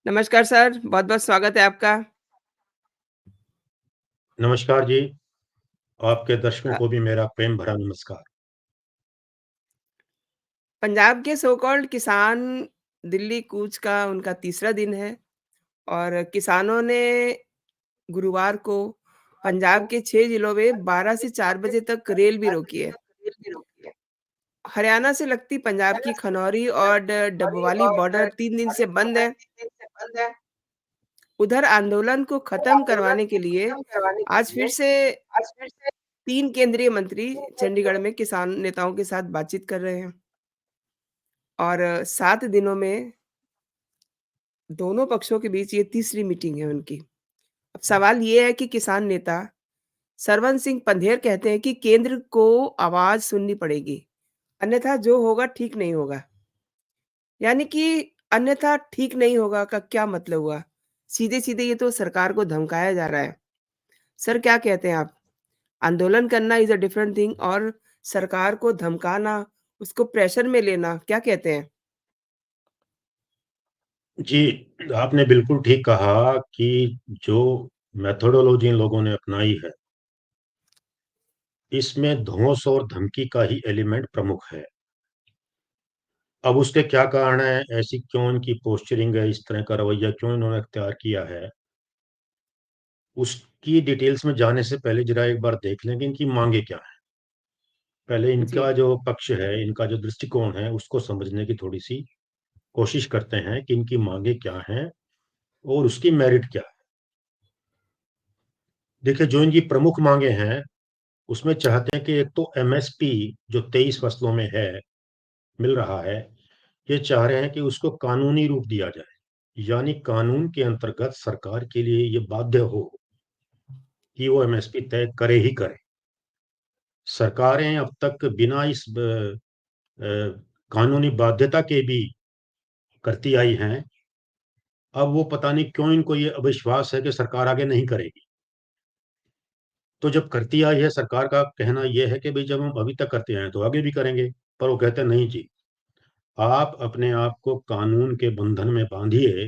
नमस्कार सर, बहुत-बहुत स्वागत है आपका। नमस्कार जी, आपके दर्शकों अ, को भी मेरा प्रेम भरा नमस्कार। पंजाब के सो कॉल्ड किसान दिल्ली कूच का उनका तीसरा दिन है और किसानों ने गुरुवार को पंजाब के 6 जिलों में 12 से 4 बजे तक रेल भी रोकी है। हरियाणा से लगती पंजाब की खनौरी और डबवाली बॉर्डर 3 दिन से बंद है। उधर आंदोलन को खत्म करवाने के लिए आज फिर से 3 केंद्रीय मंत्री चंडीगढ़ में किसान नेताओं के साथ बातचीत कर रहे हैं और 7 दिनों में दोनों पक्षों के बीच ये तीसरी मीटिंग है उनकी। अब सवाल ये है कि किसान नेता सरवन सिंह पंधेर कहते हैं कि केंद्र को आवाज़ सुननी पड़ेगी, अन्यथा जो होगा ठीक नहीं होगा। यानी कि अन्यथा ठीक नहीं होगा का क्या मतलब हुआ? सीधे-सीधे ये तो सरकार को धमकाया जा रहा है। सर क्या कहते हैं आप? आंदोलन करना इज़ अ डिफरेंट थिंग और सरकार को धमकाना, उसको प्रेशर में लेना, क्या कहते हैं? जी, आपने बिल्कुल ठीक कहा कि जो मेथोडोलॉजी इन लोगों ने अपनाई है, इसमें धौंस और धमकी का ही एलिमेंट प्रमुख है। अब उसके क्या कारण हैं, ऐसी क्यों इनकी पोस्चरिंग है, इस तरह का रवैया क्यों इन्होंने अख्तियार किया है, उसकी डिटेल्स में जाने से पहले ज़रा एक बार देख लें कि इनकी माँगें क्या हैं। पहले जी, इनका जो पक्ष है, इनका जो दृष्टिकोण है, उसको समझने की थोड़ी-सी कोशिश करते हैं कि इनकी माँगें क्या हैं और उसकी मेरिट क्या है। देखिए, जो इनकी प्रमुख माँगें हैं, उसमें चाहते हैं कि एक तो एमएसपी जो 23 फसलों में है, मिल रहा है, ये चाह रहे हैं कि उसको कानूनी रूप दिया जाए। यानी कानून के अंतर्गत सरकार के लिए ये बाध्य हो कि वो एमएसपी तय करे ही करे। सरकारें अब तक बिना इस अ, कानूनी बाध्यता के भी करती आई हैं। अब वो पता नहीं क्यों इनको ये अविश्वास है कि सरकार आगे नहीं करेगी। तो जब करती आई है, सरकार का कहना ये है कि भई जब हम अभी तक करते आए हैं, तो आगे भी करेंगे। पर वो कहते हैं नहीं जी, आप अपने आप को कानून के बंधन में बाँधिए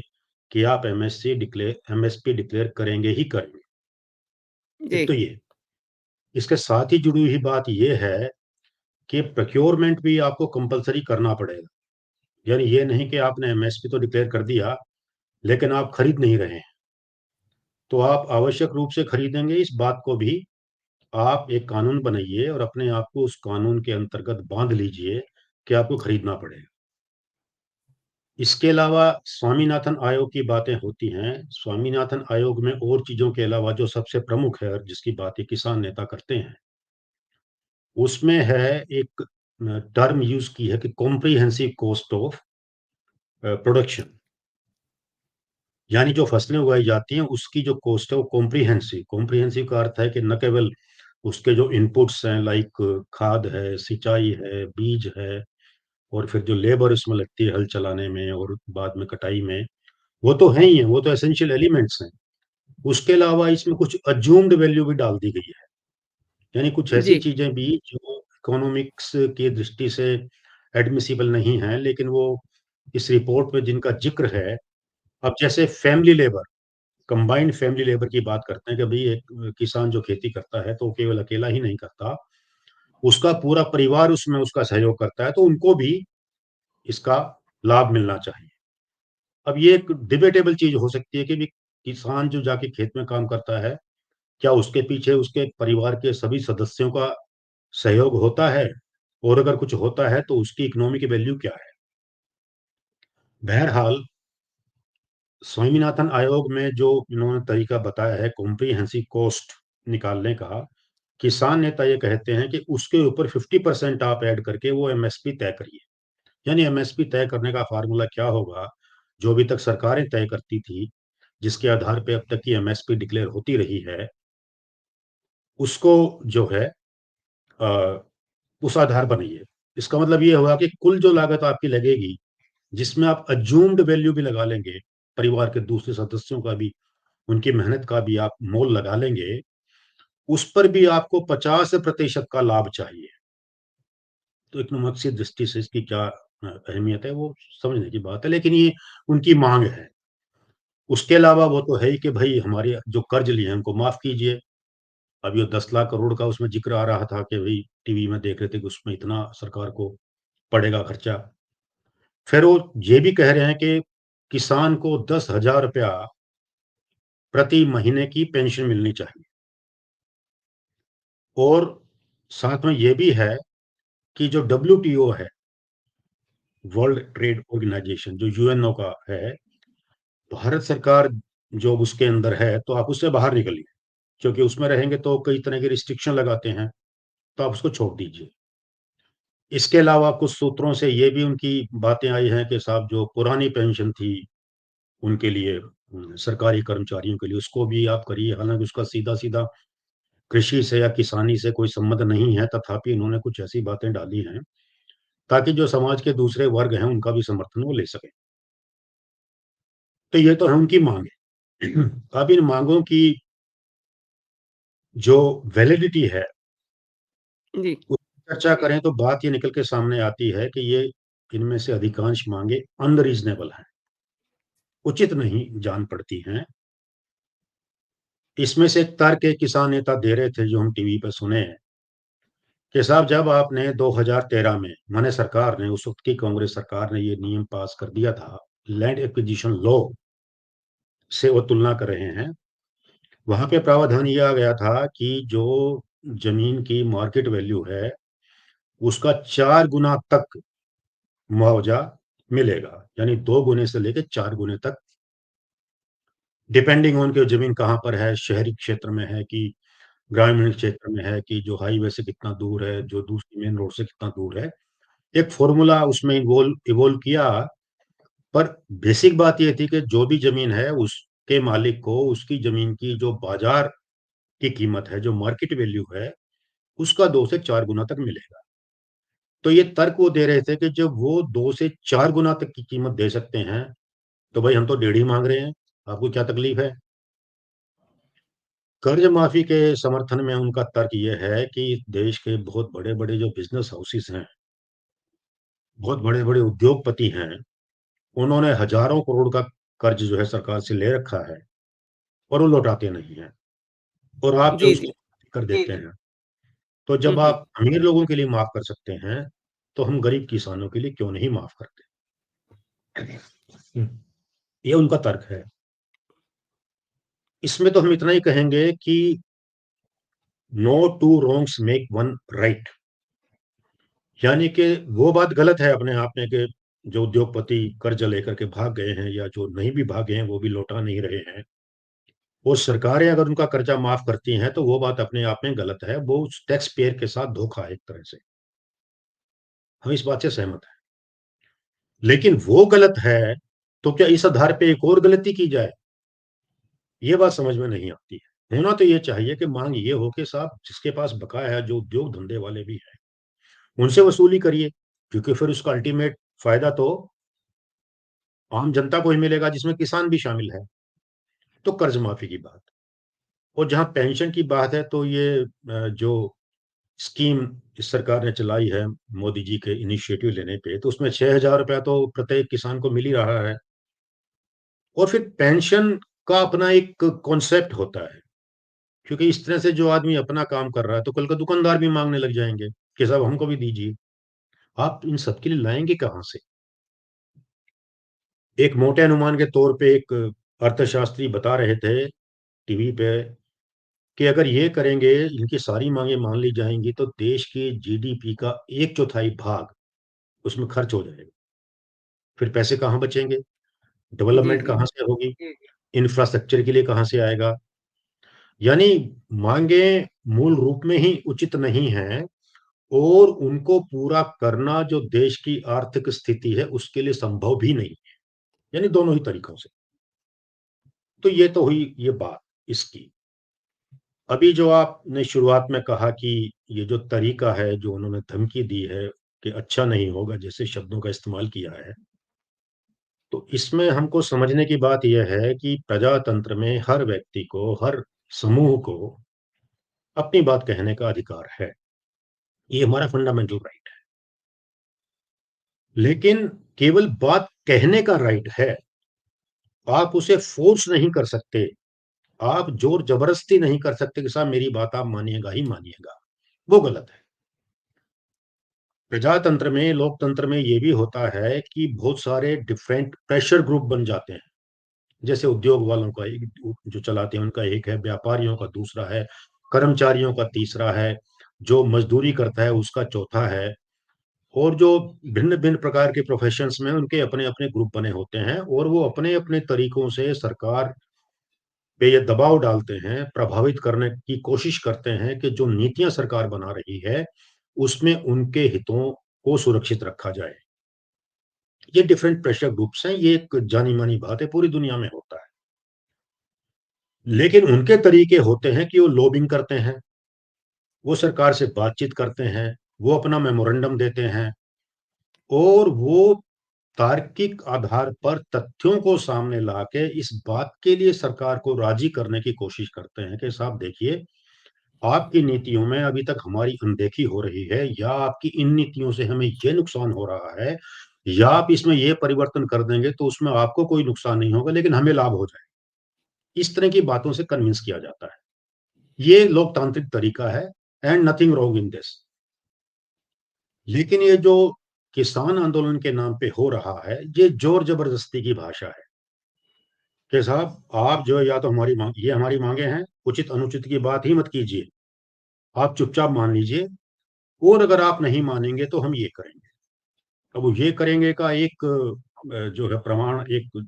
कि आप एमएसपी डिक्लेयर करेंगे ही करेंगे। जी, एक तो ये। इसके साथ ही जुड़ी हुई बात ये है कि प्रोक्योरमेंट भी आपको कंपल्सरी करना पड़ेगा। यानी ये नहीं कि आपने एमएसपी तो डिक्लेयर कर दिया, लेकिन आप खरीद नहीं रहे हैं। तो आप आवश्यक रूप से खरीदेंगे, इस बात को भी आप एक कानून बनाइए और अपने आप को उस कानून के अंतर्गत बाँध लीजिए कि आपको खरीदना पड़ेगा। इसके अलावा स्वामीनाथन आयोग की बातें होती हैं। स्वामीनाथन आयोग में और चीज़ों के अलावा जो सबसे प्रमुख है और जिसकी बात ये किसान नेता करते हैं, उसमें है एक टर्म यूज़ की है कि कॉम्प्रिहेंसिव कॉस्ट ऑफ प्रोडक्शन। यानी जो फसलें उगाई जाती हैं, उसकी जो कॉस्ट है वो कॉम्प्रिहेंसिव कॉम्प्रिहेंसिव का अर्थ है कि न केवल उसके जो इनपुट्स हैं लाइक खाद है, सिंचाई है, बीज है और फिर जो लेबर उसमें लगती है हल चलाने में और बाद में कटाई में, वो तो हैं ही हैं, वो तो एसेंशियल एलिमेंट्स हैं। उसके अलावा इसमें कुछ अज्यूम्ड वैल्यू भी डाल दी गई है। यानी कुछ ऐसी जी, चीज़ें भी जो इकोनॉमिक्स की दृष्टि से एडमिसिबल नहीं हैं, लेकिन वो इस रिपोर्ट में जिनका ज़िक्र है, अब जैसे family labour, combined family labour की बात करते हैं कि भई एक किसान जो खेती करता है, तो वो केवल अकेला ही नहीं करता, उसका पूरा परिवार उसमें उसका सहयोग करता है, तो उनको भी इसका लाभ मिलना चाहिए। अब ये एक डिबेटेबल चीज़ हो सकती है कि भी किसान जो जाके खेत में काम करता है, क्या उसके पीछे उसके परिवार के सभी सदस्यों का सहयोग होता है? और अगर कुछ होता है, तो उसकी इकोनॉमी की वैल्यू क्या है? बहरहाल स्वामीनाथन आयोग में जो इन्होंने तरीका बताया है कॉम्प्रिहेंसिव कॉस्ट निकालने का, किसान नेता ये कहते हैं कि उसके ऊपर 50% आप ऐड करके वो एमएसपी तय करिए। यानी एमएसपी तय करने का फ़ॉर्मूला क्या होगा, जो अभी तक सरकारें तय करती थी, जिसके आधार पे अब तक की एमएसपी डिक्लेयर होती रही है, उसको जो है अ, उस आधार बनाइए। इसका मतलब ये हुआ कि कुल जो लागत आपकी लगेगी, जिसमें आप अज्यूम्ड वैल्यू भी लगा लेंगे, परिवार के दूसरे सदस्यों का भी, उनकी मेहनत का भी आप मोल लगा लेंगे, उस पर भी आपको 50% का लाभ चाहिए। तो इकोनॉमिक्स की दृष्टि से इसकी क्या अहमियत है, वो समझने की बात है, लेकिन ये उनकी माँग है। उसके अलावा वो तो है ही कि भाई हमारे जो कर्ज लिए हैं उनको माफ कीजिए। अब ये 10 लाख करोड़ का उसमें जिक्र आ रहा था कि भाई टीवी में देख रहे थे कि उसमें इतना सरकार को पड़ेगा खर्चा। फिर वो ये भी कह रहे हैं कि किसान को 10,000 रुपया प्रति महीने की पेंशन मिलनी चाहिए। और साथ में ये भी है कि जो डब्ल्यूटीओ है, वर्ल्ड ट्रेड ऑर्गेनाइजेशन, जो यूएनओ का है, भारत सरकार जो उसके अंदर है, तो आप उससे बाहर निकलिए, क्योंकि उसमें रहेंगे तो कई तरह के रिस्ट्रिक्शन लगाते हैं, तो आप उसको छोड़ दीजिए। इसके अलावा कुछ सूत्रों से ये भी उनकी बातें आई हैं कि साहब जो पुरानी पेंशन थी उनके लिए, सरकारी कर्मचारियों के लिए, उसको भी आप करिए। हालांकि उसका सीधा सीधा कृषि से या किसानी से कोई संबंध नहीं है, तथापि इन्होंने कुछ ऐसी बातें डाली हैं ताकि जो समाज के दूसरे वर्ग हैं उनका भी समर्थन वो ले सकें। तो ये तो है उनकी मांगे। अब इन मांगों की जो वैलिडिटी है, जी, उस पर चर्चा करें तो बात ये निकल के सामने आती है कि ये इनमें से अधिकांश मांगे अनरीजनेबल हैं, उचित नहीं जान पड़ती हैं। इसमें से एक तर्क एक किसान नेता दे रहे थे जो हम टीवी पर सुने हैं कि साहब जब आपने 2013 में, माने सरकार ने, उस वक्त की कांग्रेस सरकार ने ये नियम पास कर दिया था, लैंड एक्विजिशन लॉ से वो तुलना कर रहे हैं, वहां पे प्रावधान ये आ गया था कि जो जमीन की मार्केट वैल्यू है उसका 4 गुना तक मुआवजा मिलेगा, यानी 2 गुने से लेकर 4 गुने तक, डिपेंडिंग ऑन कि जमीन कहाँ पर है, शहरी क्षेत्र में है कि ग्रामीण क्षेत्र में है, कि जो हाईवे से कितना दूर है, जो दूसरी मेन रोड से कितना दूर है। एक फॉर्मूला उसमें इवोल्व इवोल्व किया। पर बेसिक बात ये थी कि जो भी जमीन है उसके मालिक को उसकी जमीन की जो बाजार की कीमत है, जो मार्केट वैल्यू है, उसका 2 से 4 गुना तक मिलेगा। तो ये तर्क वो दे रहे थे कि जब वो 2 से 4 गुना तक की कीमत दे सकते हैं, तो भाई हम तो 1.5 ही मांग रहे हैं, आपको क्या तकलीफ है। कर्ज माफी के समर्थन में उनका तर्क ये है कि देश के बहुत बड़े बड़े जो बिजनेस हाउसेस हैं, बहुत बड़े बड़े उद्योगपति हैं, उन्होंने हजारों करोड़ का कर्ज जो है सरकार से ले रखा है और वो लौटाते नहीं हैं, और आप जो जी, उसकी जी। कर देते हैं। तो हुँ, जब हुँ। आप अमीर लोगों के लिए माफ कर सकते हैं, तो हम गरीब किसानों के लिए क्यों नहीं माफ करते। ये उनका तर्क है। इसमें तो हम इतना ही कहेंगे कि no two wrongs make one right. यानी कि वो बात गलत है अपने आप में कि जो उद्योगपति कर्ज लेकर के भाग गए हैं, या जो नहीं भी भागे हैं वो भी लौटा नहीं रहे हैं, वो सरकारें अगर उनका कर्जा माफ करती हैं तो वो बात अपने आप में गलत है, वो टैक्स पेयर के साथ धोखा है एक तरह से। हम इस बात से सहमत हैं। लेकिन वो गलत है, तो क्या इस आधार पे एक और गलती की जाए, ये बात समझ में नहीं आती है। होना तो ये चाहिए कि मांग ये हो कि साहब जिसके पास बकाया है, जो उद्योग धंधे वाले भी हैं, उनसे वसूली करिए, क्योंकि फिर उसका अल्टीमेट फायदा तो आम जनता को ही मिलेगा, जिसमें किसान भी शामिल है। तो कर्ज माफी की बात, और जहां पेंशन की बात है, तो ये जो स्कीम इस सरकार ने चलाई है मोदी जी के इनिशिएटिव लेने पे, तो उसमें 6,000 रुपया तो प्रत्येक किसान को मिल ही रहा है। और फिर पेंशन का अपना एक कॉन्सेप्ट होता है, क्योंकि इस तरह से जो आदमी अपना काम कर रहा है, तो कल का दुकानदार भी मांगने लग जाएंगे कि साहब हमको भी दीजिए। आप इन सबके लिए लाएंगे कहाँ से। एक मोटे अनुमान के तौर पे एक अर्थशास्त्री बता रहे थे टीवी पे कि अगर ये करेंगे, इनकी सारी मांगे मान ली जाएंगी, तो देश की जीडीपी का 1/4 भाग उसमें खर्च हो जाएगा। फिर पैसे कहाँ बचेंगे, जी, डेवलपमेंट जी। कहाँ से होगी, इंफ्रास्ट्रक्चर के लिए कहाँ से आएगा। यानी मांगे मूल रूप में ही उचित नहीं है, और उनको पूरा करना जो देश की आर्थिक स्थिति है उसके लिए संभव भी नहीं। यानी दोनों ही तरीकों से। तो ये तो हुई ये बात इसकी। अभी जो आपने शुरुआत में कहा कि ये जो तरीका है, जो उन्होंने धमकी दी है कि अच्छा नहीं होगा, जैसे शब्दों का इस्तेमाल किया है, तो इसमें हमको समझने की बात यह है कि प्रजातंत्र में हर व्यक्ति को, हर समूह को अपनी बात कहने का अधिकार है। ये हमारा फंडामेंटल राइट है। लेकिन केवल बात कहने का राइट है, आप उसे फोर्स नहीं कर सकते, आप जोर जबरदस्ती नहीं कर सकते कि साहब मेरी बात आप मानिएगा ही मानिएगा, वो गलत है। प्रजातंत्र में, लोकतंत्र में ये भी होता है कि बहुत सारे डिफरेंट प्रेशर ग्रुप बन जाते हैं। जैसे उद्योग वालों का एक, जो चलाते हैं उनका एक है, व्यापारियों का दूसरा है, कर्मचारियों का तीसरा है, जो मजदूरी करता है उसका चौथा है, और जो भिन्न भिन्न प्रकार के प्रोफेशंस में उनके अपने अपने ग्रुप बने होते हैं, और वो अपने अपने तरीकों से सरकार पे ये दबाव डालते हैं, प्रभावित करने की कोशिश करते हैं कि जो नीतियां सरकार बना रही है उसमें उनके हितों को सुरक्षित रखा जाए। ये डिफरेंट प्रेशर ग्रुप्स हैं, ये एक जानी मानी बात है, पूरी दुनिया में होता है। लेकिन उनके तरीके होते हैं कि वो लॉबिंग करते हैं, वो सरकार से बातचीत करते हैं, वो अपना मेमोरेंडम देते हैं, और वो तार्किक आधार पर तथ्यों को सामने लाके इस बात के लिए सरकार को राजी करने की कोशिश करते हैं कि साहब देखिए, आपकी नीतियों में अभी तक हमारी अनदेखी हो रही है, या आपकी इन नीतियों से हमें ये नुकसान हो रहा है, या आप इसमें ये परिवर्तन कर देंगे तो उसमें आपको कोई नुकसान नहीं होगा लेकिन हमें लाभ हो जाए। इस तरह की बातों से कन्विंस किया जाता है। ये लोकतांत्रिक तरीका है, and nothing wrong in this. लेकिन ये जो किसान आंदोलन के नाम पे हो रहा है, ये जोर जबरदस्ती की भाषा है कि साहब आप जो है, या तो हमारी मांग, ये हमारी मांगे हैं, उचित अनुचित की बात ही मत कीजिए, आप चुपचाप मान लीजिए, और अगर आप नहीं मानेंगे तो हम ये करेंगे। अब वो ये करेंगे का एक जो है प्रमाण, एक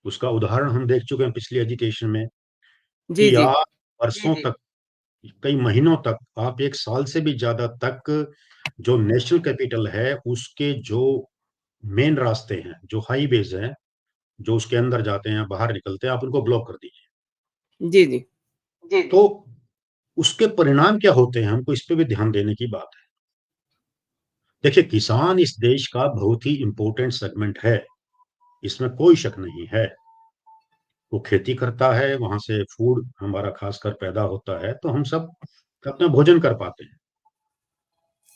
उसका उदाहरण हम देख चुके हैं पिछली एजुकेशन में, जी, कि जी। आप वर्षों तक, कई महीनों तक, आप एक साल से भी ज्यादा तक जो नेशनल कैपिटल है उसके जो मेन रास्ते हैं, जो हाईवेज हैं, जो उसके अंदर जाते हैं बाहर निकलते हैं, आप उनको ब्लॉक कर दीजिए। जी, जी। तो उसके परिणाम क्या होते हैं, हमको इस पे भी ध्यान देने की बात है। देखिए, किसान इस देश का बहुत ही इंपॉर्टेंट सेगमेंट है, इसमें कोई शक नहीं है। वो खेती करता है, वहां से फूड हमारा खासकर पैदा होता है, तो हम सब अपना भोजन कर पाते हैं।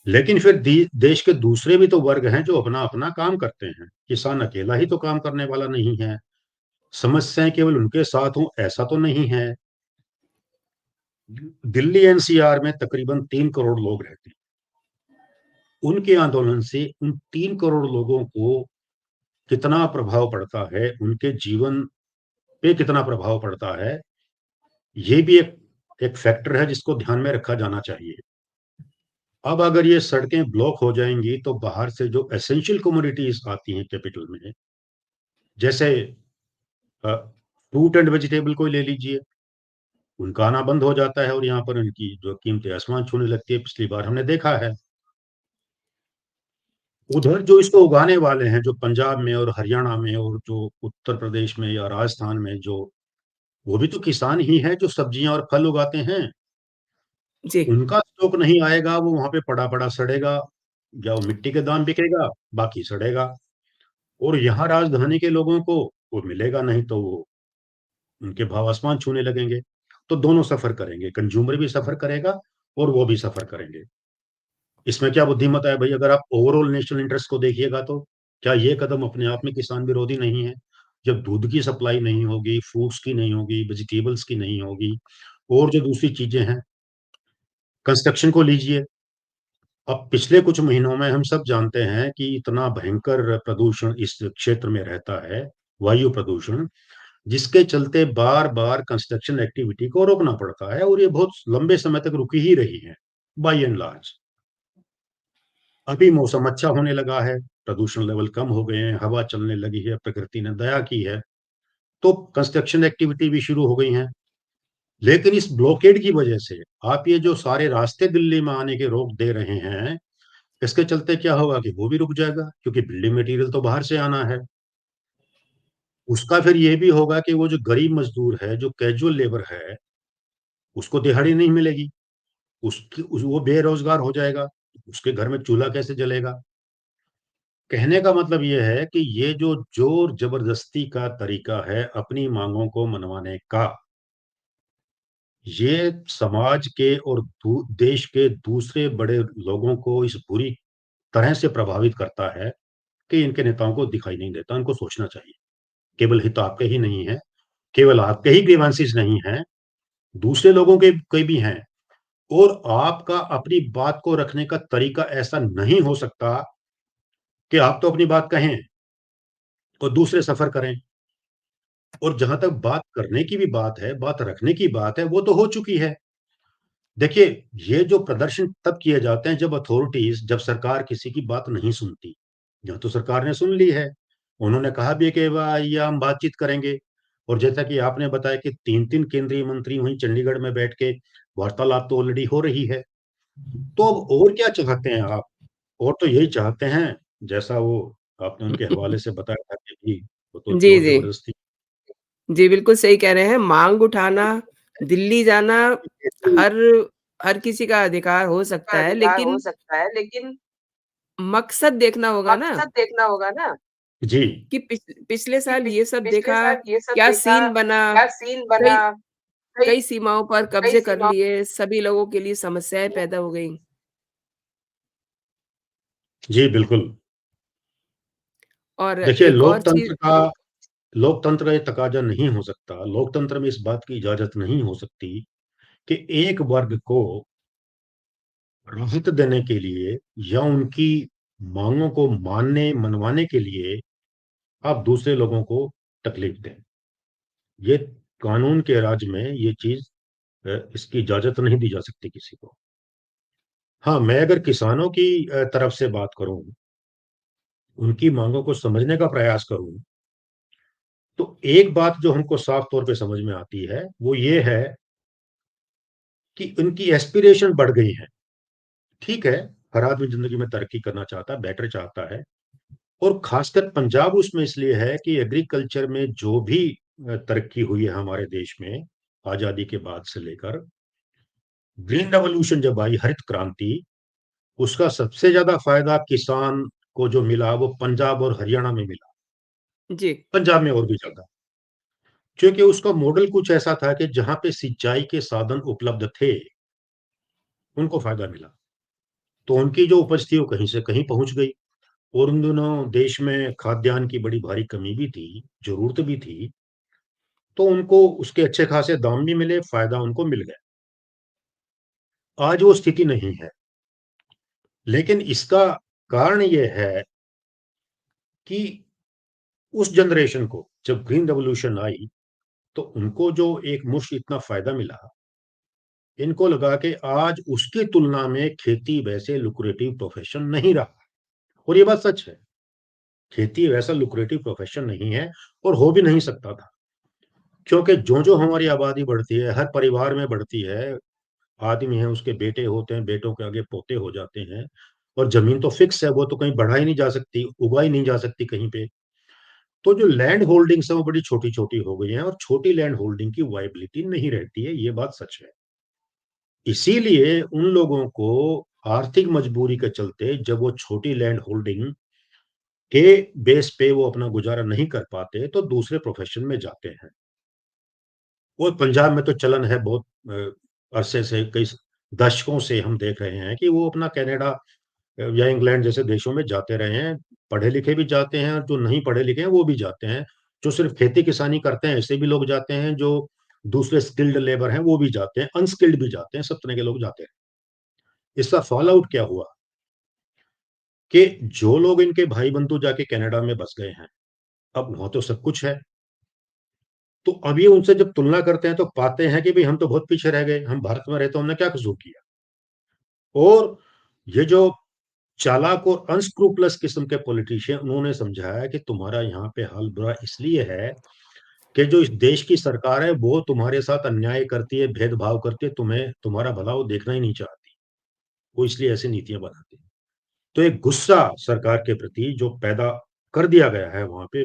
लेकिन फिर देश के दूसरे भी तो वर्ग हैं जो अपना अपना काम करते हैं। किसान अकेला ही तो काम करने वाला नहीं है, समस्याएं केवल उनके साथ हों ऐसा तो नहीं है। दिल्ली एनसीआर में तकरीबन 3 करोड़ लोग रहते हैं। उनके आंदोलन से उन 3 करोड़ लोगों को कितना प्रभाव पड़ता है, उनके जीवन पे कितना प्रभाव पड़ता है, ये भी एक फैक्टर है जिसको ध्यान में रखा जाना चाहिए। अब अगर ये सड़कें ब्लॉक हो जाएंगी तो बाहर से जो एसेंशियल कमोडिटीज आती हैं कैपिटल में, जैसे फ्रूट एंड वेजिटेबल को ले लीजिए, उनका आना बंद हो जाता है, और यहाँ पर उनकी जो कीमतें आसमान छूने लगती है, पिछली बार हमने देखा है। उधर जो इसको उगाने वाले हैं, जो पंजाब में और हरियाणा में और जो उत्तर प्रदेश में या राजस्थान में, जो वो भी तो किसान ही हैं जो सब्जियां और फल उगाते हैं। जी। उनका स्टॉक नहीं आएगा, वो वहां पे पड़ा पड़ा सड़ेगा, या वो मिट्टी के दाम बिकेगा, बाकी सड़ेगा। और यहाँ राजधानी के लोगों को वो मिलेगा नहीं, तो वो उनके भाव आसमान छूने लगेंगे। तो दोनों सफर करेंगे, कंज्यूमर भी सफर करेगा और वो भी सफर करेंगे। इसमें क्या बुद्धिमत है भाई? अगर आप ओवरऑल नेशनल इंटरेस्ट को देखिएगा तो क्या ये कदम अपने आप में किसान विरोधी नहीं है? जब दूध की सप्लाई नहीं होगी, फ्रूट्स की नहीं होगी, वेजिटेबल्स की नहीं होगी, और जो दूसरी चीजें हैं, कंस्ट्रक्शन को लीजिए। अब पिछले कुछ महीनों में हम सब जानते हैं कि इतना भयंकर प्रदूषण इस क्षेत्र में रहता है, वायु प्रदूषण, जिसके चलते बार बार कंस्ट्रक्शन एक्टिविटी को रोकना पड़ता है, और ये बहुत लंबे समय तक रुकी ही रही है बाय एंड लार्ज। अभी मौसम अच्छा होने लगा है, प्रदूषण लेवल कम हो गए हैं, हवा चलने लगी है, प्रकृति ने दया की है, तो कंस्ट्रक्शन एक्टिविटी भी शुरू हो गई है। लेकिन इस ब्लॉकेड की वजह से आप ये जो सारे रास्ते दिल्ली में आने के रोक दे रहे हैं, इसके चलते क्या होगा कि वो भी रुक जाएगा, क्योंकि बिल्डिंग मटेरियल तो बाहर से आना है। उसका फिर ये भी होगा कि वो जो गरीब मजदूर है, जो कैजुअल लेबर है, उसको दिहाड़ी नहीं मिलेगी, वो बेरोजगार हो जाएगा, उसके घर में चूल्हा कैसे जलेगा? कहने का मतलब ये है कि ये जो जोर जबरदस्ती का तरीका है अपनी मांगों को मनवाने का, ये समाज के और देश के दूसरे बड़े लोगों को इस बुरी तरह से प्रभावित करता है कि इनके नेताओं को दिखाई नहीं देता, इनको सोचना चाहिए। केवल हित आपके ही नहीं है, केवल आपके ही ग्रीवांसेस नहीं हैं, दूसरे लोगों के भी हैं। और आपका अपनी बात को रखने का तरीका ऐसा नहीं हो सकता कि आप तो अपनी बात कहें और दूसरे सफ़र करें। और जहाँ तक बात करने की भी बात है, बात रखने की बात है, वो तो हो चुकी है। देखिए, ये जो प्रदर्शन तब किए जाते हैं जब अथॉरिटीज़, जब सरकार किसी की बात नहीं सुनती। यहाँ तो सरकार ने सुन ली है। उन्होंने कहा भी है कि ये हम बातचीत करेंगे। और जैसा कि आपने बताया कि 3-3 केंद्रीय मंत्री वहीं चंडीगढ़ में बैठ के वार्तालाप तो ऑलरेडी हो रही है। तो अब और क्या चाहते हैं आप? और तो यही चाहते हैं, जैसा वो आपने उनके हवाले से बताया था कि जी, वो तो जी, जी। ज़ोर-ज़बरदस्ती। जी, बिल्कुल सही कह रहे हैं। माँग उठाना, दिल्ली जाना हर हर किसी का अधिकार हो का सकता है, अधिकार हो लेकिन सकता है, लेकिन मकसद देखना होगा ना मकसद देखना होगा ना। जी, कि पिछले कि साल ये सब पिछले देखा, साल ये सब क्या देखा, सीन बना, क्या सीन बना, कई कई कई सीमाओं पर कई कब्ज़े कर सीमाओं। लिए, सभी लोगों के लिए समस्याएँ पैदा हो गईं। जी, बिल्कुल। और देखिए, एक और चीज़। लोकतंत्र का ये तकाज़ा नहीं हो सकता, लोकतंत्र में इस बात की इजाज़त नहीं हो सकती कि एक वर्ग को राहत देने के लिए या उनकी माँगों को मनवाने के लिए आप दूसरे लोगों को तकलीफ दें। ये कानून के राज में ये चीज़ इसकी इजाज़त नहीं दी जा सकती किसी को। हाँ, मैं अगर किसानों की तरफ से बात करूँ, उनकी माँगों को समझने का प्रयास करूँ, तो एक बात जो हमको साफ तौर पे समझ में आती है, वो ये है कि उनकी एस्पिरेशन बढ़ गई है। ठीक है, हर आदमी ज़िंदगी में तरक्की करना चाहता है, बेटर चाहता है। और ख़ासकर पंजाब उसमें इसलिए है कि एग्रीकल्चर में जो भी तरक्की हुई है हमारे देश में, आज़ादी के बाद से लेकर, ग्रीन रेवोल्यूशन जब आई, हरित क्रांति, उसका सबसे ज़्यादा फ़ायदा किसान को जो मिला, वो पंजाब और हरियाणा में मिला। जी, पंजाब में और भी ज़्यादा। क्योंकि उसका मॉडल कुछ ऐसा था कि जहाँ पे सिंचाई के साधन उपलब्ध थे, उनको फ़ायदा मिला। तो उनकी जो उपज थी, वो कहीं से कहीं पहुँच गई। और उन दिनों देश में खाद्यान्न की बड़ी भारी कमी भी थी, ज़रूरत भी थी, तो उनको उसके अच्छे खासे दाम भी मिले, फ़ायदा उनको मिल गया। आज वो स्थिति नहीं है, लेकिन इसका कारण ये है कि उस जनरेशन को जब ग्रीन रेवोल्यूशन आई, तो उनको जो एक मुश्त इतना फ़ायदा मिला, इनको लगा कि आज उसकी तुलना में खेती वैसे लुक्रेटिव प्रोफ़ेशन नहीं रहा। और ये बात सच है, खेती वैसा लुक्रेटिव प्रोफ़ेशन नहीं है और हो भी नहीं सकता था। क्योंकि जो-जो हमारी आबादी बढ़ती है, हर परिवार में बढ़ती है, आदमी है, उसके बेटे होते हैं, बेटों के आगे पोते हो जाते हैं और ज़मीन तो फ़िक्स है, वो तो कहीं बढ़ाई नहीं जा सकती, उगाई नहीं जा सकती कहीं पे। तो जो लैंड होल्डिंग्स हैं, वो बड़ी छोटी-छोटी हो गई हैं और छोटी लैंड होल्डिंग की वायबिलिटी नहीं रहती है, ये बात सच है। इसीलिए उन लोगों को आर्थिक मजबूरी के चलते जब वो छोटी लैंड होल्डिंग के बेस पे वो अपना गुज़ारा नहीं कर पाते, तो दूसरे प्रोफ़ेशन में जाते हैं। और पंजाब में तो चलन है बहुत अरसे से, कई दशकों से हम देख रहे हैं कि वो अपना कनाडा या इंग्लैंड जैसे देशों में जाते रहे हैं। पढ़े-लिखे भी जाते हैं और जो नहीं पढ़े-लिखे हैं, वो भी जाते हैं। जो सिर्फ़ खेती-किसानी करते हैं, ऐसे भी लोग जाते हैं, जो दूसरे स्किल्ड लेबर हैं, वो भी जाते हैं, अनस्किल्ड भी जाते हैं, सब तरह के लोग जाते हैं। इसका फॉल आउट क्या हुआ कि जो लोग इनके भाई-बंधु जाके कनाडा में बस गए हैं, अब वहाँ तो सब कुछ है। तो अब ये उनसे जब तुलना करते हैं, तो पाते हैं कि भई हम तो बहुत पीछे रह गए, हम भारत में रहे तो हमने क्या कसूर किया? और ये जो चालाक और अनस्क्रूपुलस किस्म के पॉलिटिशियन, उन्होंने समझाया कि तुम्हारा यहाँ पे हाल बुरा इसलिए है कि जो इस देश की सरकार है, वो तुम्हारे साथ अन्याय करती है, भेदभाव करती है, तुम्हें तुम्हारा भला वो देखना ही नहीं चाहती। वो इसलिए ऐसी नीतियाँ बनाती है। तो एक गुस्सा सरकार के प्रति जो पैदा कर दिया गया है वहाँ पे,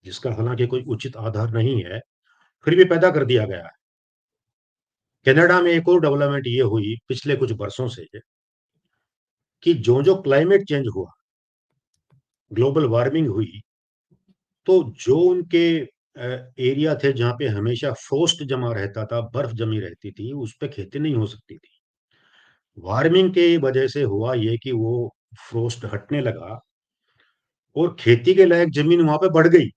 जिसका हालाँकि कोई उचित आधार नहीं है, फिर भी पैदा कर दिया गया है। कनाडा में एक और डेवलपमेंट ये हुई पिछले कुछ वर्षों से कि जो-जो क्लाइमेट चेंज हुआ, ग्लोबल वार्मिंग हुई, तो जो उनके एरिया थे जहाँ पे हमेशा फ्रोस्ट जमा रहता था, बर्फ जमी रहती थी, उस पे खेती नहीं हो सकती थी। वार्मिंग के वजह से हुआ ये कि वो फ्रोस्ट हटने लगा और खेती के लायक ज़मीन वहाँ पे बढ़ गई।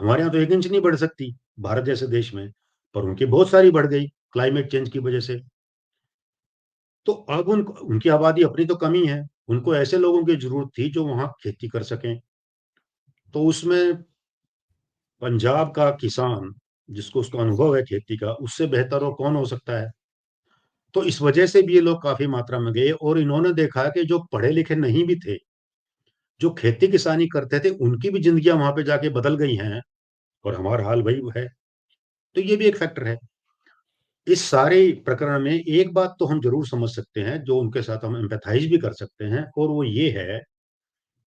हमारे यहाँ तो 1 इंच नहीं बढ़ सकती, भारत जैसे देश में, पर उनकी बहुत सारी बढ़ गई, क्लाइमेट चेंज की वजह से। तो अब उनकी आबादी अपनी तो कम ही है, उनको ऐसे लोगों की ज़रूरत थी जो वहाँ खेती कर सकें। तो उसमें पंजाब का किसान, जिसको उसका अनुभव है खेती का, उससे बेहतर और कौन हो सकता है? तो इस वजह से भी ये लोग काफ़ी मात्रा में गए और इन्होंने देखा कि जो पढ़े-लिखे नहीं भी थे, जो खेती-किसानी करते थे, उनकी भी ज़िंदगियाँ वहाँ पे जाके बदल गई हैं और हमारा हाल वही है। तो ये भी एक फैक्टर है। इस सारे प्रकरण में एक बात तो हम ज़रूर समझ सकते हैं, जो उनके साथ हम एम्पैथाइज़ भी कर सकते हैं और वो ये है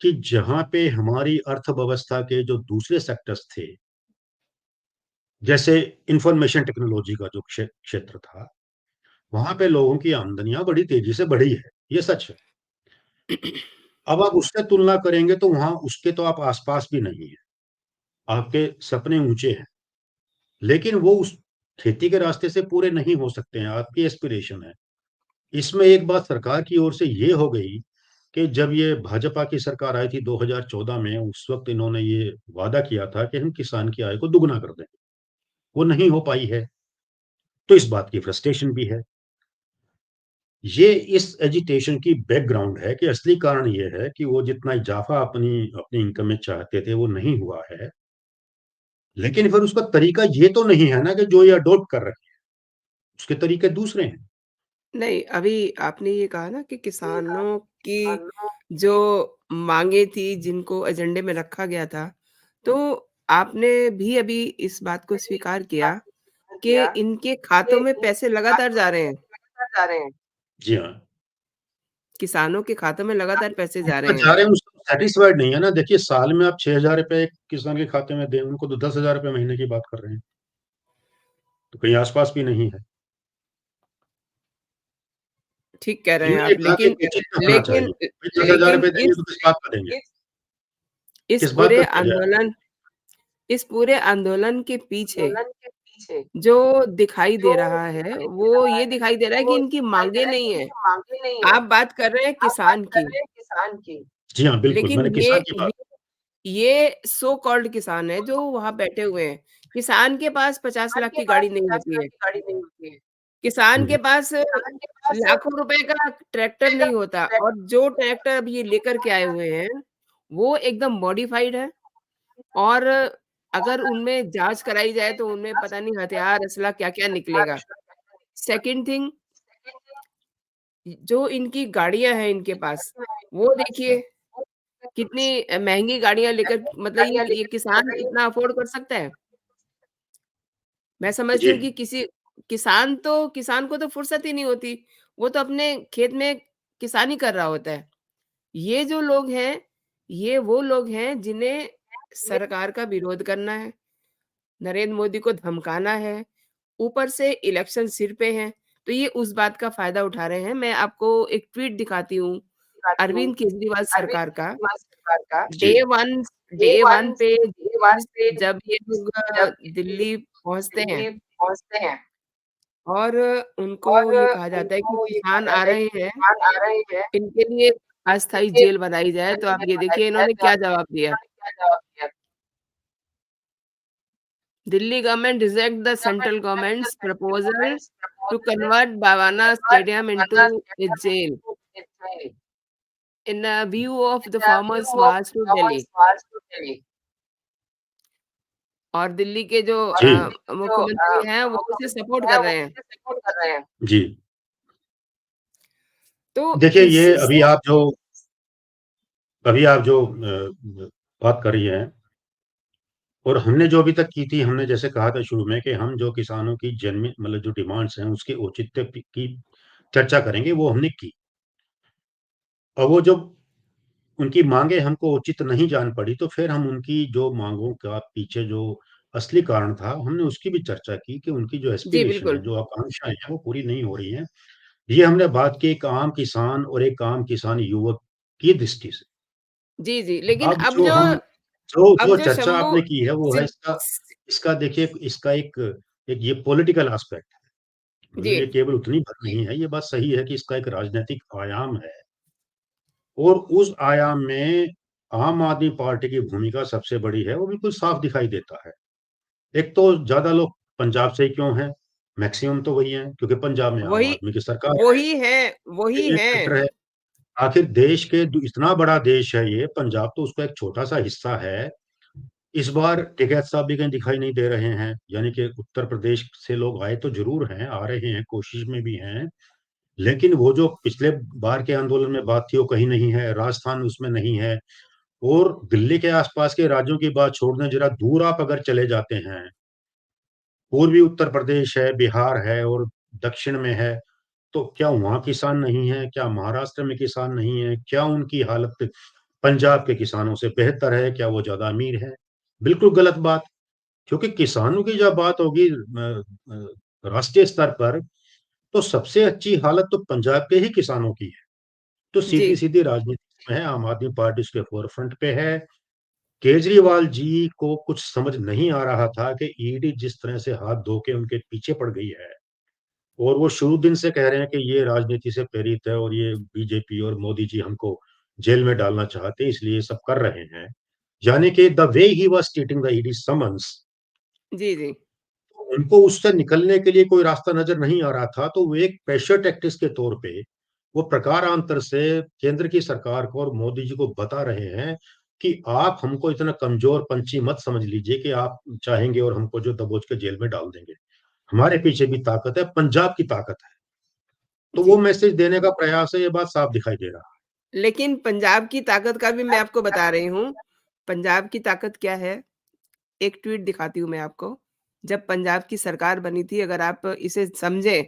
कि जहाँ पे हमारी अर्थव्यवस्था के जो दूसरे सेक्टर्स थे, जैसे इन्फॉर्मेशन टेक्नोलॉजी का जो क्षेत्र था, वहाँ पे लोगों की आमदनियाँ बड़ी तेज़ी से बढ़ी है, ये सच है। अब आप उससे तुलना करेंगे तो वहाँ उसके तो आप आस-पास भी नहीं हैं, आपके सपने ऊँचे हैं, लेकिन वो उस खेती के रास्ते से पूरे नहीं हो सकते हैं, आपकी एस्पिरेशन है। इसमें एक बात सरकार की ओर से ये हो गई कि जब ये भाजपा की सरकार आई थी 2014 में, उस वक़्त इन्होंने ये वादा किया था कि हम किसान की आय को दुगुना कर देंगे। वो नहीं हो पाई है, तो इस बात की फ्रस्ट्रेशन भी है। ये इस एजिटेशन की बैकग्राउंड है कि असली कारण ये है कि वो जितना इज़ाफ़ा अपनी अपनी इनकम में चाहते थे, वो नहीं हुआ है। लेकिन फिर उसका तरीका ये तो नहीं है ना कि जो ये अडॉप्ट कर रहे हैं, उसके तरीके दूसरे हैं। नहीं, अभी आपने ये कहा ना कि किसानों की जो माँगें थी, जिनको एजेंडे में रखा गया था, तो आपने भी अभी इस बात को स्वीकार किया कि इनके खातों में पैसे लगातार जा रहे हैं। जी हाँ। किसानों के खातों में लगातार पैसे जा उनका रहे जा हैं। रहे हैं उससे सैटिस्फाइड नहीं है ना, देखिए साल में आप ₹6000 किसान के खाते में दें, उनको तो ₹10,000 महीने की बात कर रहे हैं, तो कहीं आस-पास भी नहीं है। ठीक कह रहे हैं इन्होंने ये आप, कहा कि लेकिन औचित्य होना लेकिन चाहिए, भाई ₹10,000 लेकिन देंगे तो किस बात का देंगे? इस किस बात पूरे का किया जाएगा? आंदोलन इस पूरे आंदोलन के पीछे जो दिखाई दे रहा है, वो ये दिखाई दे रहा है कि इनकी माँगें नहीं हैं। आप बात कर रहे हैं किसान की, जी हाँ, बिल्कुल, लेकिन मैंने ये किसान की बात ये सो कॉल्ड किसान है जो वहाँ बैठे हुए हैं। किसान के पास 50 लाख की गाड़ी नहीं होती है। किसान हुँ, के पास लाखों रुपए का ट्रैक्टर नहीं होता और जो ट्रैक्टर अब ये लेकर के आए हुए हैं, वो एकदम मॉडिफाइड है और अगर उनमें जाँच कराई जाए तो उनमें पता नहीं हथियार, असला क्या-क्या निकलेगा। सेकंड थिंग, जो इनकी गाड़ियाँ हैं इनके पास, वो देखिए कितनी महँगी गाड़ियाँ लेकर मतलब ये किसान इतना अफ़ोर्ड कर सकता है? मैं समझती जी, हूँ कि किसान को तो फुर्सत ही नहीं होती। वो तो अपने खेत में किसानी कर रहा होता है। ये जो लोग हैं, ये वो लोग हैं जिन्हें सरकार का विरोध करना है, नरेंद्र मोदी को धमकाना है, ऊपर से इलेक्शन सिर पे हैं, तो ये उस बात का फ़ायदा उठा रहे हैं। मैं आपको एक ट्वीट दिखाती हूँ, अरविंद केजरीवाल सरकार का। जी, डे 1 पे जब ये लोग दिल्ली पहुँचते हैं और उनको ये कहा जाता है कि किसान आ रहे हैं, इनके लिए अस्थायी जेल बनाई जाए, तो आप ये देखिए इन्होंने क्या जवाब दिया। Delhi government reject the central government's proposal to convert Bawana stadium into a jail in view of the farmers march to Delhi. और दिल्ली के जो जी, मुख्यमंत्री हैं, वो उसे सपोर्ट कर रहे हैं। जी। तो देखिए इस ये अभी आप जो बात कर रही हैं और हमने जो अभी तक की थी, हमने जैसे कहा था शुरू में कि हम जो किसानों की जेन्युइन मतलब जो डिमांड्स हैं, उसके औचित्य की चर्चा करेंगे, वो हमने की। और वो जो उनकी माँगें हमको उचित नहीं जान पड़ी, तो फिर हम उनकी जो माँगों का पीछे जो असली कारण था, हमने उसकी भी चर्चा की कि उनकी जो जी, एस्पिरेशन है, बिल्कुल। जो आकांक्षाएँ हैं, वो पूरी नहीं हो रही हैं। ये हमने बात की एक आम किसान और एक आम किसान युवक की दृष्टि से। जी, जी, लेकिन अब जो हम अब जो जो चर्चा शंभू आपने की है, वो है सिन इसका इसका देखिए इसका एक एक ये पॉलिटिकल एस्पेक्ट है। जी, मतलब ये केवल उतनी बात नहीं है, ये बात सही है कि इसका एक राजनैतिक आयाम है और उस आयाम में आम आदमी पार्टी की भूमिका सबसे बड़ी है, वो बिल्कुल साफ दिखाई देता है। एक तो ज़्यादा लोग पंजाब से ही क्यों हैं? मैक्सिमम तो वही हैं, क्योंकि पंजाब में आम वही आदमी की सरकार है, वही है, वही यूनियन टेरिटरी हैं। है। आखिर देश के दु इतना बड़ा देश है ये, पंजाब तो उसका एक छोटा-सा हिस्सा है। इस बार टिकैत साहब भी कहीं दिखाई नहीं दे रहे हैं, यानी कि उत्तर प्रदेश से लोग आए तो ज़रूर हैं, आ रहे हैं, कोशिश में भी हैं, लेकिन वो जो पिछले बार के आंदोलन में बात थी, वो कहीं नहीं है, राजस्थान उसमें नहीं है। और दिल्ली के आसपास के राज्यों की बात छोड़ दें, ज़रा दूर आप अगर चले जाते हैं, पूर्वी उत्तर प्रदेश है, बिहार है और दक्षिण में है, तो क्या वहाँ किसान नहीं हैं? क्या महाराष्ट्र में किसान नहीं हैं? क्या उनकी हालत पंजाब के किसानों से बेहतर है? क्या वो ज़्यादा अमीर हैं? बिल्कुल गलत बात, क्योंकि किसानों की जब बात होगी राष्ट्रीय स्तर पर, तो सबसे अच्छी हालत तो पंजाब के ही किसानों की है। तो जी, सीधी-सीधी राजनीति में है, आम आदमी पार्टी उसके फ़ोरफ्रंट पे है। केजरीवाल जी को कुछ समझ नहीं आ रहा था कि ईडी जिस तरह से हाथ धो के उनके पीछे पड़ गई है, और वो शुरू दिन से कह रहे हैं कि ये राजनीति से प्रेरित है और ये बीजेपी और मोदी जी हमको जेल में डालना चाहते हैं, इसलिए ये सब कर रहे हैं। यानी कि the way he was treating the ED summons, जी, जी। उनको उससे निकलने के लिए कोई रास्ता नज़र नहीं आ रहा था, तो वो एक प्रेशर टैक्टिक्स के तौर पे, वो प्रकारांतर से केंद्र की सरकार को और मोदी जी को बता रहे हैं कि आप हमको इतना कमज़ोर-पंछी मत समझ लीजिए कि आप चाहेंगे और हमको जो दबोच के जेल में डाल देंगे। हमारे पीछे भी ताकत है, पंजाब की ताकत है। तो वो जी। मैसेज देने का प्रयास है, ये बात साफ दिखाई दे रहा लेकिन पंजाब की ताकत का भी मैं आपको बता रही हूँ। पंजाब की ताकत क्या है? एक ट्वीट दिखाती हूँ मैं आपको। जब पंजाब की सरकार बनी थी, अगर आप इसे समझें,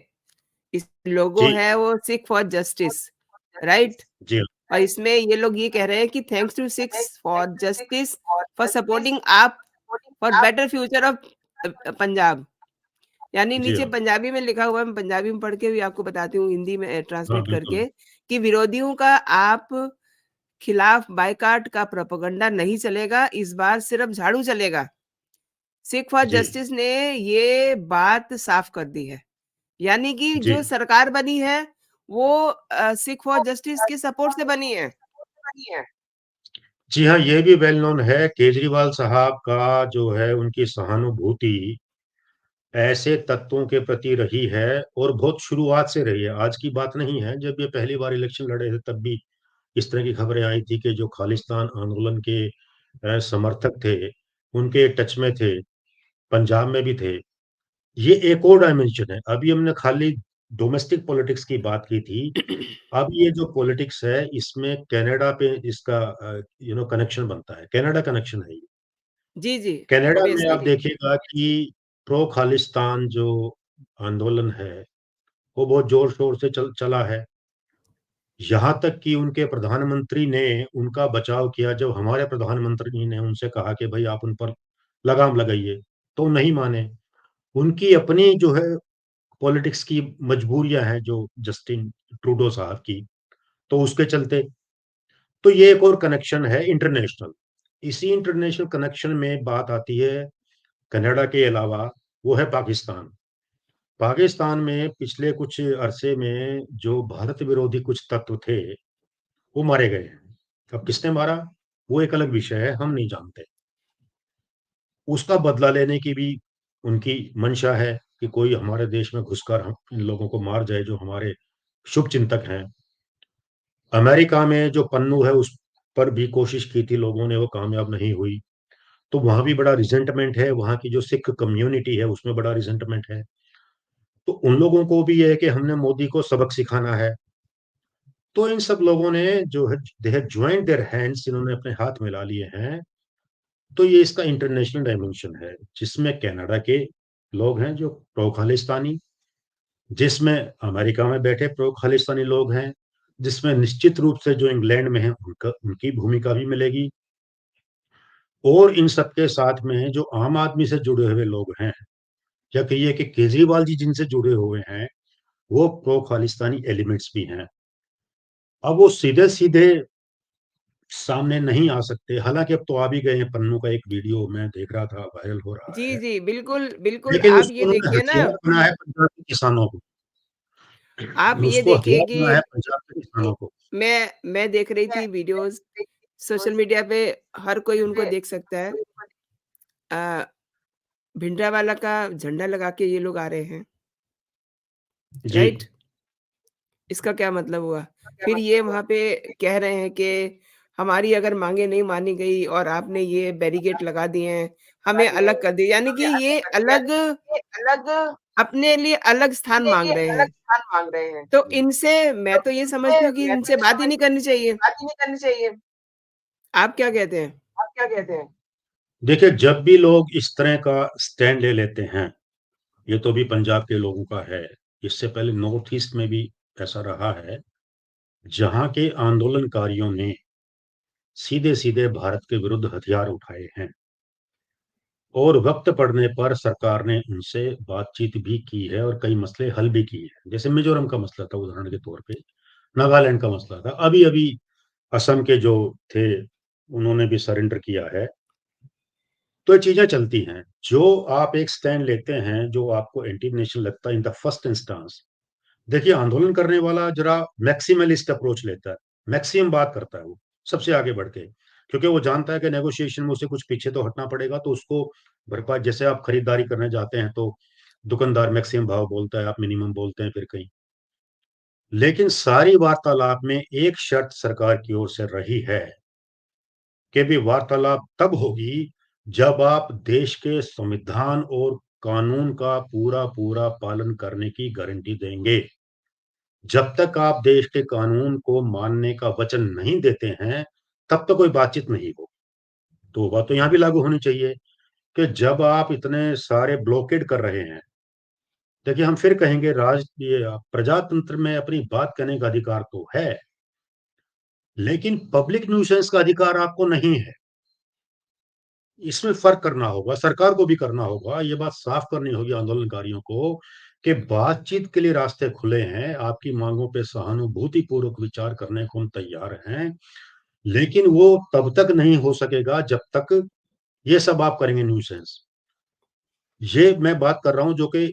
इस लोगो जी, है वो सिख फॉर जस्टिस, राइट? जी हाँ, और इसमें ये लोग ये कह रहे हैं कि thanks to Sikhs for Justice for supporting आप for better future of Punjab. यानी जी नीचे हाँ। पंजाबी में लिखा हुआ है, मैं पंजाबी में पढ़ के भी आपको बताती हूँ, हिंदी में हाँ, ट्रांसलेट बिल्कुल। करके, कि विरोधियों का आप खिलाफ बायकॉट का प्रोपेगेंडा नहीं चलेगा, इस बार सिर्फ झाड़ू चलेगा। सिख फॉर जी, जस्टिस ने ये बात साफ कर दी है। यानी कि जी। जो सरकार बनी है, वो सिख फॉर जस्टिस के सपोर्ट से बनी है। जी हाँ, ये भी वेल नोन है, केजरीवाल साहब का जो है उनकी सहानुभूति ऐसे तत्वों के प्रति रही है और बहुत शुरुआत से रही है। आज की बात नहीं है, जब ये पहली बार इलेक्शन लड़े थे तब भी इस तरह की खबरें आई थी कि जो खालिस्तान आंदोलन के समर्थक थे, उनके टच में थे, पंजाब में भी थे। ये एक और डायमेंशन है। अभी हमने खाली डोमेस्टिक पॉलिटिक्स की बात की थी। अब ये जो पॉलिटिक्स है, इसमें कनाडा पे इसका कनेक्शन बनता है। कनाडा कनेक्शन है ये। जी, जी, कनाडा में ऑब्वियसली। आप देखिएगा कि प्रो खालिस्तान जो आंदोलन है, वो बहुत ज़ोर-शोर से चला है। यहाँ तक कि उनके प्रधानमंत्री ने उनका बचाव किया, जब हमारे प्रधानमंत्री ने उनसे कहा कि भई आप उन पर लगाम लगाइए, तो नहीं माने। उनकी अपनी जो है पॉलिटिक्स की मजबूरियाँ हैं जो जस्टिन ट्रूडो साहब की, तो उसके चलते तो ये एक और कनेक्शन है इंटरनेशनल। इसी इंटरनेशनल कनेक्शन में बात आती है कनाडा के अलावा, वो है पाकिस्तान। पाकिस्तान में पिछले कुछ अरसे में जो भारत विरोधी कुछ तत्व थे, वो मारे गए हैं। अब किसने मारा, वो एक अलग विषय है, हम नहीं जानते। उसका बदला लेने की भी उनकी मंशा है कि कोई हमारे देश में घुसकर हम इन लोगों को मार जाए जो हमारे शुभचिंतक हैं। अमेरिका में जो पन्नू है उस पर भी कोशिश की थी लोगों ने, वो कामयाब नहीं हुई। तो वहाँ भी बड़ा रिज़ेंटमेंट है, वहाँ की जो सिख कम्युनिटी है उसमें बड़ा रिज़ेंटमेंट है। तो उन लोगों को भी ये है कि हमने मोदी को सबक सिखाना है। तो इन सब लोगों ने जो है they have joined their hands, इन्होंने अपने हाथ मिला लिए हैं। तो ये इसका इंटरनेशनल डायमेंशन है, जिसमें कनाडा के लोग हैं जो प्रो खालिस्तानी, जिसमें अमेरिका में बैठे प्रो खालिस्तानी लोग हैं, जिसमें निश्चित रूप से जो इंग्लैंड में हैं उनका उनकी भूमिका भी मिलेगी, और इन सबके साथ में जो आम आदमी से जुड़े हुए लोग हैं, या कहिए कि केजरीवाल जी जिनसे जुड़े हुए हैं, वो प्रो खालिस्तानी एलिमेंट्स भी हैं। अब वो सीधे-सीधे सामने नहीं आ सकते, हालाँकि अब तो आ भी गए हैं, पन्नू का एक वीडियो मैं देख रहा था, वायरल हो रहा जी, है। जी, बिल्कुल, बिल्कुल, लेकिन आप उसको ये उन्होंने देखिए ना, हथियार बनाया है पंजाब के किसानों को। आप ये उसको देखिए हथियार कि बनाया है पंजाब के किसानों को। मैं देख रही थी वीडियोज़, सोशल मीडिया पे हर कोई उनको देख सकता है। अ, भिंडरावाला का झंडा लगा के ये लोग आ रहे हैं, जी, राइट? इसका क्या मतलब हुआ? फिर ये वहाँ पे कह रहे हैं कि हमारी अगर माँगें नहीं मानी गई और आपने ये बैरिकेड लगा दिए हैं, हमें अलग कर दिया। यानी कि ये अलग अपने लिए अलग स्थान माँग रहे हैं। तो इनसे मैं तो ये समझती हूँ कि इनसे बात ही नहीं करनी चाहिए। आप क्या कहते हैं? देखिए जब भी लोग इस तरह का स्टैंड ले लेते हैं, ये तो अभी पंजाब के लोगों का है, इससे पहले नॉर्थ ईस्ट में भी ऐसा रहा है, जहाँ के आंदोलनकारियों ने सीधे-सीधे भारत के विरुद्ध हथियार उठाए हैं और वक़्त पड़ने पर सरकार ने उनसे बातचीत भी की है और कई मसले हल भी किए हैं। जैसे मिज़ोरम का मसला था उदाहरण के तौर पे, नागालैंड का मसला था, अभी-अभी असम के जो थे, उन्होंने भी सरेंडर किया है। तो ये चीज़ें चलती हैं। जो आप एक स्टैंड लेते हैं, जो आपको एंटी नेशनल लगता है इन द फर्स्ट इंस्टेंस, देखिए आंदोलन करने वाला ज़रा मैक्सिमलिस्ट अप्रोच लेता है, मैक्सिमम बात करता है वो, सबसे आगे बढ़ के। क्योंकि वो जानता है कि नेगोशिएशन में उसे कुछ पीछे तो हटना पड़ेगा, तो उसको भरपाई जैसे आप खरीदारी करने जाते हैं, तो दुकानदार मैक्सिमम भाव बोलता है, आप मिनिमम बोलते हैं फिर कहीं। लेकिन सारी वार्तालाप में एक शर्त सरकार की ओर से रही है कि भी वार्तालाप तब होगी जब आप देश के संविधान और कानून का पूरा-पूरा पालन करने की गारंटी देंगे। जब तक आप देश के कानून को मानने का वचन नहीं देते हैं, तब तक कोई बातचीत नहीं होगी। तो वो बात तो यहाँ भी लागू होनी चाहिए कि जब आप इतने सारे ब्लॉकेड कर रहे हैं, देखिए हम फिर कहेंगे प्रजातंत्र में अपनी बात कहने का अधिकार तो है, लेकिन पब्लिक न्यूसेंस का अधिकार आपको नहीं है। इसमें फ़र्क करना होगा, सरकार को भी करना होगा, ये बात साफ़ करनी होगी आंदोलनकारियों को कि बातचीत के लिए रास्ते खुले हैं, आपकी माँगों पे सहानुभूतिपूर्वक विचार करने को हम तैयार हैं, लेकिन वो तब तक नहीं हो सकेगा जब तक ये सब आप करेंगे न्यूसेंस। ये मैं बात कर रहा हूँ जो कि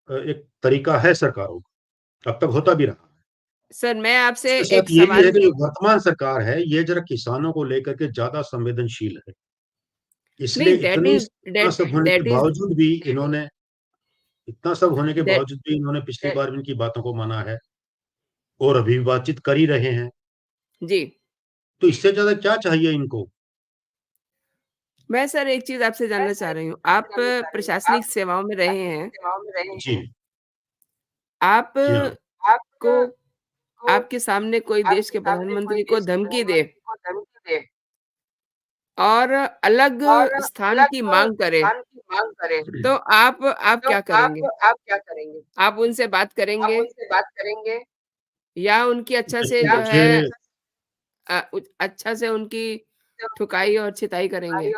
एक तरीका है सरकारों का, अब तक होता भी रहा है। सर, मैं आपसे इसके साथ एक ये भी है सवाल कि जो वर्तमान सरकार है, ये ज़रा किसानों को लेकर के ज़्यादा संवेदनशील है। इसलिए नहीं, इतना सब होने के दैट इज़ बावजूद भी इन्होंने इतना सब होने के दैट बावजूद भी इन्होंने पिछली बार भी इनकी बातों को माना है और अभी भी बातचीत कर ही रहे हैं। जी। तो इससे ज़्यादा क्या चाहिए इनको? मैं सर एक चीज़ आपसे जानना चाह रही हूँ, आप प्रशासनिक सेवाओं में रहे हैं, जी। जी हाँ। आपको आपके सामने कोई देश के प्रधानमंत्री को धमकी दे और अलग स्थान की माँग करे, तो आप क्या करेंगे? आप उनसे बात करेंगे या उनकी अच्छा से देखिए जो मुझे है अच्छा से उनकी ठुकाई और छिताई करेंगे?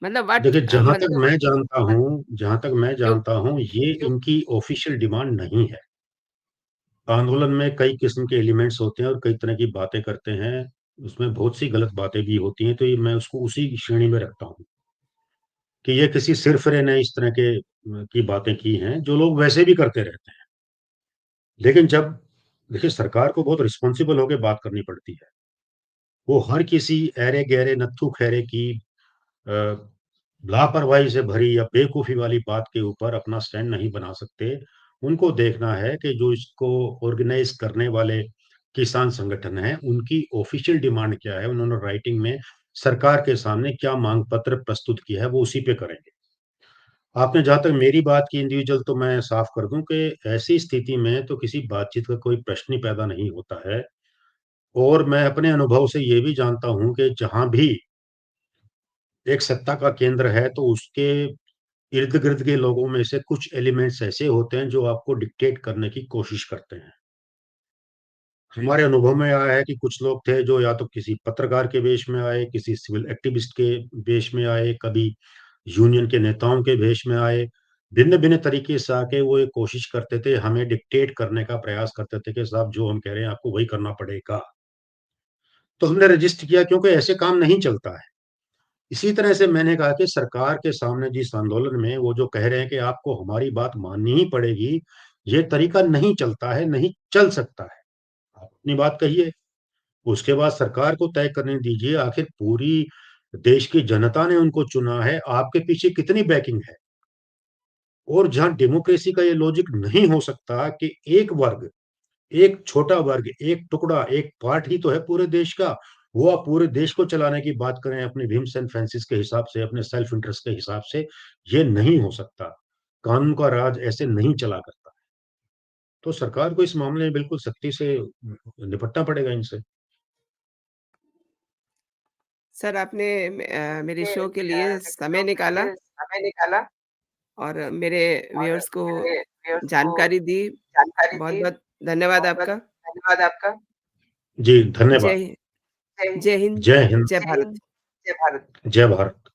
मतलब देखिए मतलब जहाँ तक मैं क्यों जानता हूँ, ये इनकी ऑफ़िशियल डिमांड नहीं है। आंदोलन में कई किस्म के एलिमेंट्स होते हैं और कई तरह की बातें करते हैं। उसमें बहुत सी गलत बातें भी होती हैं, तो ये मैं उसको उसी श्रेणी में रखता हूँ कि ये किसी सिरफिरे ने इस तरह के की बातें की हैं, जो लोग वैसे भी करते रहते हैं। लेकिन जब देखिए सरकार को बहुत रिस्पॉन्सिबल होके बात करनी पड़ती है। वो हर किसी ऐरे-गहरे, नत्थू-खैरे की अ, लापरवाही से भरी या बेवकूफ़ी वाली बात के ऊपर अपना स्टैंड नहीं बना सकते। उनको देखना है कि जो इसको ऑर्गेनाइज़ करने वाले किसान संगठन हैं, उनकी ऑफ़िशियल डिमांड क्या है? उन्होंने राइटिंग में सरकार के सामने क्या माँग पत्र प्रस्तुत किया है, वो उसी पे करेंगे। आपने जहाँ तक मेरी बात की इंडिविजुअल तो मैं साफ़ कर दूँ कि ऐसी स्थिति में तो किसी बातचीत का कोई प्रश्न ही पैदा नहीं होता है और मैं अपने अनुभव से ये भी जानता हूँ कि जहाँ भी एक सत्ता का केंद्र है, तो उसके इर्द-गिर्द के लोगों में से कुछ एलिमेंट्स ऐसे होते हैं, जो आपको डिक्टेट करने की कोशिश करते हैं। हमारे अनुभव में आया है कि कुछ लोग थे, जो या तो किसी पत्रकार के वेश में आए, किसी सिविल एक्टिविस्ट के वेश में आए, कभी यूनियन के नेताओं के वेश में आए। भिन्न-भिन्न तरीके से आके वो ये कोशिश करते थे, हमें डिक्टेट करने का प्रयास करते थे कि साहब जो हम कह रहे हैं, आपको वही करना पड़ेगा। तो हमने रजिस्ट किया क्योंकि ऐसे काम नहीं चलता है। इसी तरह से मैंने कहा कि सरकार के सामने जिस आंदोलन में वो जो कह रहे हैं कि आपको हमारी बात माननी ही पड़ेगी, ये तरीका नहीं चलता है, नहीं चल सकता है। आप अपनी बात कहिए। उसके बाद सरकार को तय करने दीजिए, आखिर पूरी देश की जनता ने उनको चुना है, आपके पीछे कितनी बैकिंग है। और जहां डेमोक्रेसी का ये लॉजिक नहीं हो सकता कि एक वर्ग, एक छोटा वर्ग, एक टुकड़ा, एक पार्ट ही तो है पूरे देश का, वो आप पूरे देश को चलाने की बात करें अपने विम्स एंड फैंसिस के हिसाब से, अपने सेल्फ इंटरेस्ट के हिसाब से, ये नहीं हो सकता। कानून का राज ऐसे नहीं चला करता। तो सरकार को इस मामले में बिल्कुल सख्ती से निपटना पड़ेगा इनसे। सर, आपने मेरे शो के लिए मेरे समय शो के निकाला लिए समय निकाला और मेरे और व्यूअर्स को मेरे व्यूअर्स को जानकारी दी। जानकारी दी। बहुत-बहुत धन्यवाद बहुत-बहुत आपका। धन्यवाद आपका। जी, जय धन्यवाद। हिंद। जय जय हिंद, जय हिंद, जय जय भारत। हिंद, जय भारत। जय भारत।